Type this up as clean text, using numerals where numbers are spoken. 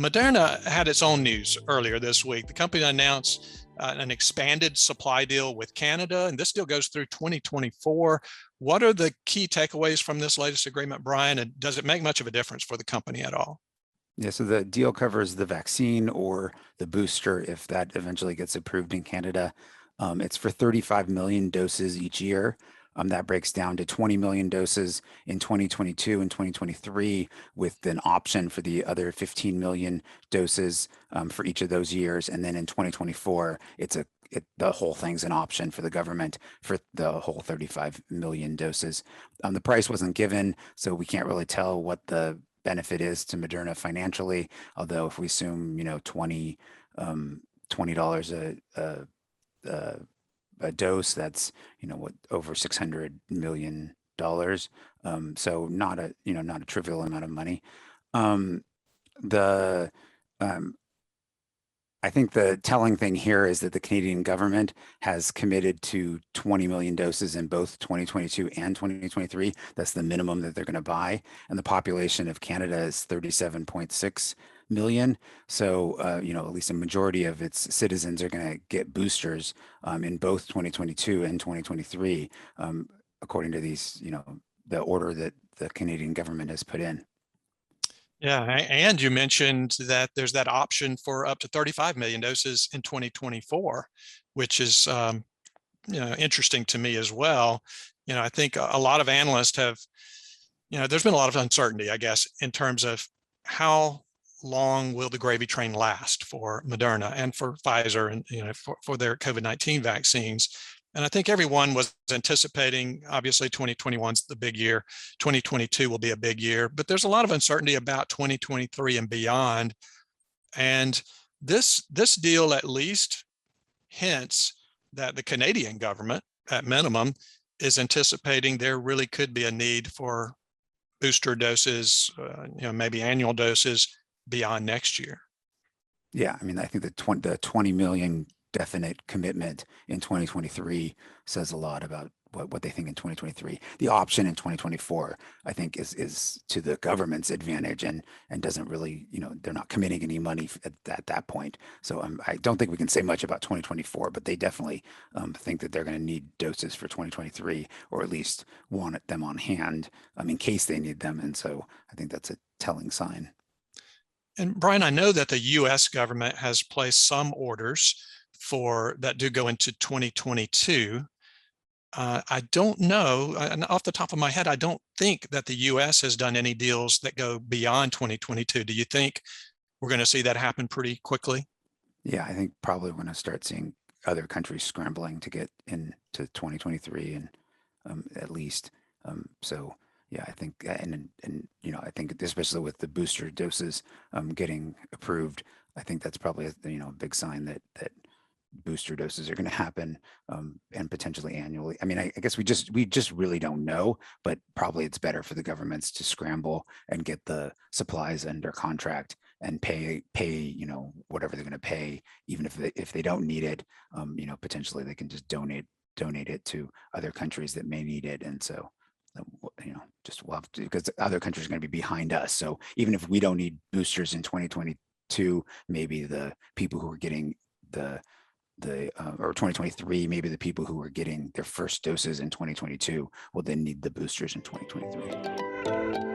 Moderna had its own news earlier this week. The company announced an expanded supply deal with Canada, and this deal goes through 2024. What are the key takeaways from this latest agreement, Brian, and does it make much of a difference for the company at all? Yeah, so the deal covers the vaccine or the booster if that eventually gets approved in Canada. It's for 35 million doses each year. That breaks down to 20 million doses in 2022 and 2023, with an option for the other 15 million doses for each of those years. And then in 2024, the whole thing's an option for the government for the whole 35 million doses. The price wasn't given, so we can't really tell what the benefit is to Moderna financially. Although if we assume, $20 a dose, that's what, over $600 million. So not a trivial amount of money. The I think the telling thing here is that the Canadian government has committed to 20 million doses in both 2022 and 2023. That's the minimum that they're going to buy. And the population of Canada is 37.6 million. So, at least a majority of its citizens are going to get boosters in both 2022 and 2023, according to these, the order that the Canadian government has put in. Yeah, and you mentioned that there's that option for up to 35 million doses in 2024, which is interesting to me as well. I think a lot of analysts have, there's been a lot of uncertainty, I guess, in terms of how long will the gravy train last for Moderna and for Pfizer and for their COVID-19 vaccines. And I think everyone was anticipating, obviously, 2021's the big year. 2022 will be a big year, but there's a lot of uncertainty about 2023 and beyond. And this deal at least hints that the Canadian government, at minimum, is anticipating there really could be a need for booster doses, maybe annual doses beyond next year. Yeah, I mean, I think the 20 million definite commitment in 2023 says a lot about what they think in 2023. The option in 2024, I think, is to the government's advantage and doesn't really, they're not committing any money at that point. So I don't think we can say much about 2024, but they definitely think that they're going to need doses for 2023, or at least want them on hand in case they need them. And so I think that's a telling sign. And Brian, I know that the U.S. government has placed some orders that do go into 2022. I don't know, and off the top of my head, I don't think that the U.S. has done any deals that go beyond 2022. Do you think we're going to see that happen pretty quickly? Yeah, I think probably we're going to start seeing other countries scrambling to get into 2023 and at least. So yeah, I think, and I think especially with the booster doses getting approved, I think that's probably a big sign that booster doses are going to happen and potentially annually. I mean, I guess we just really don't know, but probably it's better for the governments to scramble and get the supplies under contract and pay whatever they're going to pay, even if they don't need it. Potentially they can just donate it to other countries that may need it. And so just we'll have to, because other countries are going to be behind us. So even if we don't need boosters in 2022, maybe the people who are getting or 2023, maybe the people who are getting their first doses in 2022 will then need the boosters in 2023.